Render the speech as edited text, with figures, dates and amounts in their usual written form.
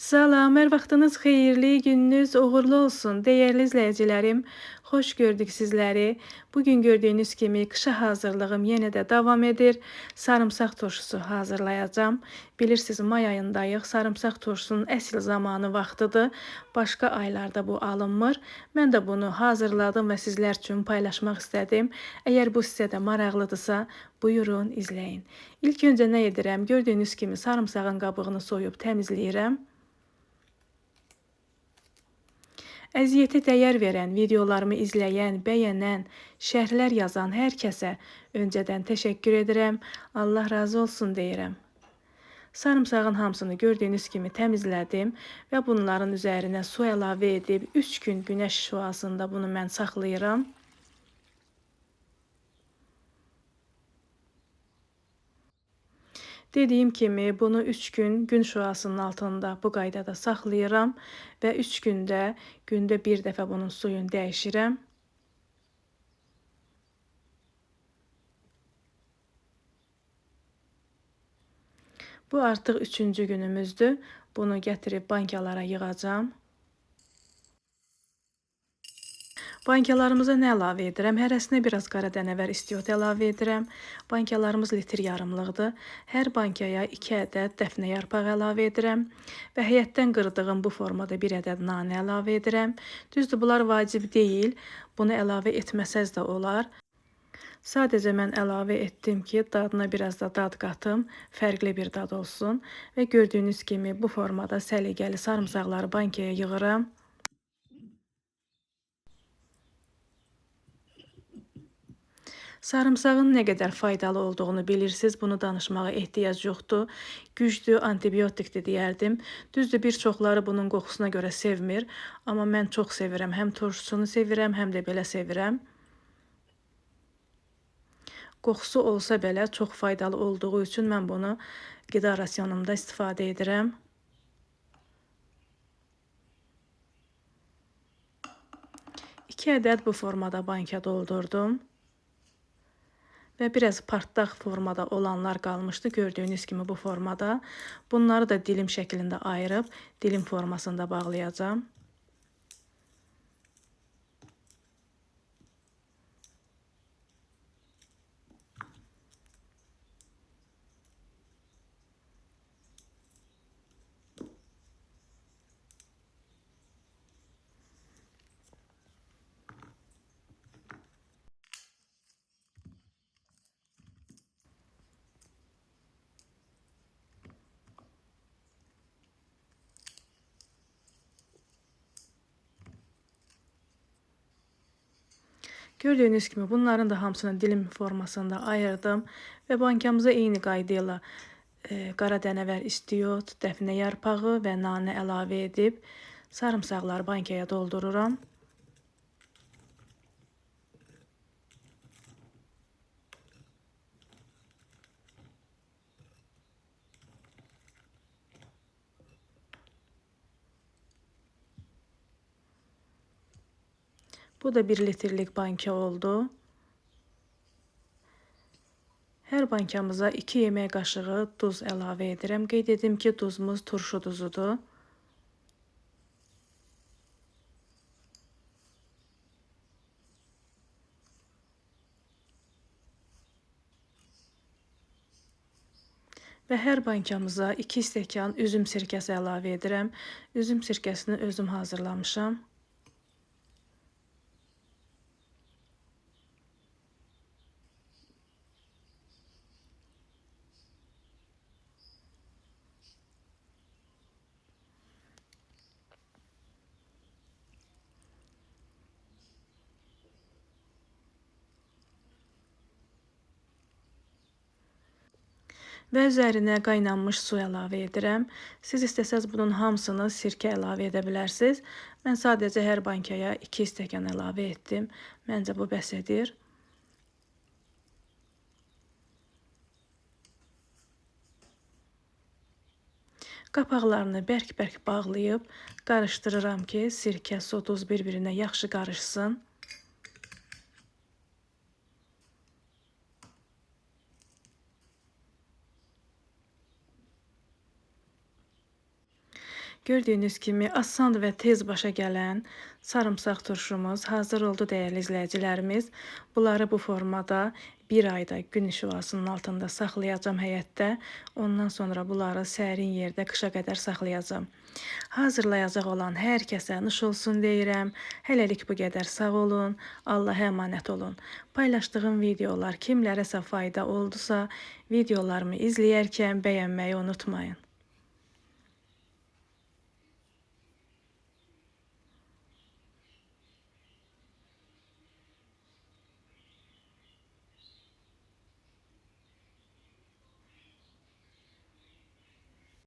Salam, hər vaxtınız xeyirli, gününüz uğurlu olsun. Dəyərli izləyicilərim, xoş gördük sizləri. Bugün gördüyünüz kimi qışa hazırlığım yenə də davam edir. Sarımsaq turşusu hazırlayacağam. Bilirsiniz, may ayındayıq. Sarımsaq turşusunun əsl zamanı vaxtıdır. Başqa aylarda bu alınmır. Mən də bunu hazırladım və sizlər üçün paylaşmaq istədim. Əgər bu sizə də maraqlıdırsa, buyurun, izləyin. İlk öncə nə edirəm? Gördüyünüz kimi sarımsağın qabığını soyub təmizləyirəm. Əziyyətə dəyər verən, videolarımı izləyən, bəyənən, şərhlər yazan hər kəsə öncədən təşəkkür edirəm. Allah razı olsun deyirəm. Sarımsağın hamısını gördüyünüz kimi təmizlədim və bunların üzərinə su əlavə edib 3 gün günəş şüasında bunu mən saxlayıram. Dediyim kimi bunu 3 gün gün şüasının altında bu qaydada saxlayıram və 3 gündə gündə bir dəfə bunun suyunu dəyişirəm. Bu artıq 3-cü günümüzdür. Bunu gətirib bankalara yığacağam. Bankalarımıza nə əlavə edirəm? Hərəsinə biraz qara dənəvər istiot əlavə edirəm. Bankalarımız litr yarımlıqdır. Hər bankaya 2 ədəd dəfnə yarpağı əlavə edirəm və həyətdən qırdığım bu formada 1 ədəd nanə əlavə edirəm. Düzdür, bunlar vacib deyil. Bunu əlavə etməsəz də olar. Sadəcə mən əlavə etdim ki, dadına biraz da dad qatım, fərqli bir dad olsun və gördüyünüz kimi bu formada səliqəli sarımsaqları bankaya yığıram. Sarımsağın nə qədər faydalı olduğunu bilirsiniz, bunu danışmağa ehtiyac yoxdur. Güclü antibiotikdir deyərdim. Düzdür, bir çoxları bunun qoxusuna görə sevmir, amma mən çox sevirəm. Həm turşusunu sevirəm, həm də belə sevirəm. Qoxusu olsa belə çox faydalı olduğu üçün mən bunu qida rasionumda istifadə edirəm. 2 ədəd bu formada banka doldurdum. Və biraz partlaq formada olanlar qalmışdı, gördüyünüz kimi bu formada. Bunları da dilim şəklində ayırıb, dilim formasında bağlayacağım. Gördüyünüz kimi bunların da hamısını dilim formasında ayırdım və bankamıza eyni qayda ilə qara dənəvər istiot, dəfnə yarpağı və nanə əlavə edib sarımsaqları bankaya doldururam. Bu da 1 litrlik banka oldu. Hər bankamıza 2 yemək qaşığı duz əlavə edirəm. Qeyd edim ki, duzumuz turşu duzudur. Və hər bankamıza 2 stəkan üzüm sirkəsi əlavə edirəm. Üzüm sirkəsini özüm hazırlamışam. Və üzərinə qaynanmış su əlavə edirəm. Siz istəsəz bunun hamısını sirkə əlavə edə bilərsiniz. Mən sadəcə hər bankaya 2 stəkan əlavə etdim. Məncə bu bəs edir. Qapaqlarını bərk-bərk bağlayıb qarışdırıram ki, sirkə, su, duz bir-birinə yaxşı qarışsın. Gördüyünüz kimi asan və tez başa gələn sarımsaq turşumuz hazır oldu dəyərli izləyicilərimiz. Bunları bu formada bir ayda gün şüasının altında saxlayacağım həyətdə. Ondan sonra bunları sərin yerdə qışa qədər saxlayacağım. Hazırlayacaq olan hər kəsə nuş olsun deyirəm. Hələlik bu qədər sağ olun. Allah'a əmanət olun. Paylaşdığım videolar kimlərəsə fayda oldusa, videolarımı izləyərkən bəyənməyi unutmayın.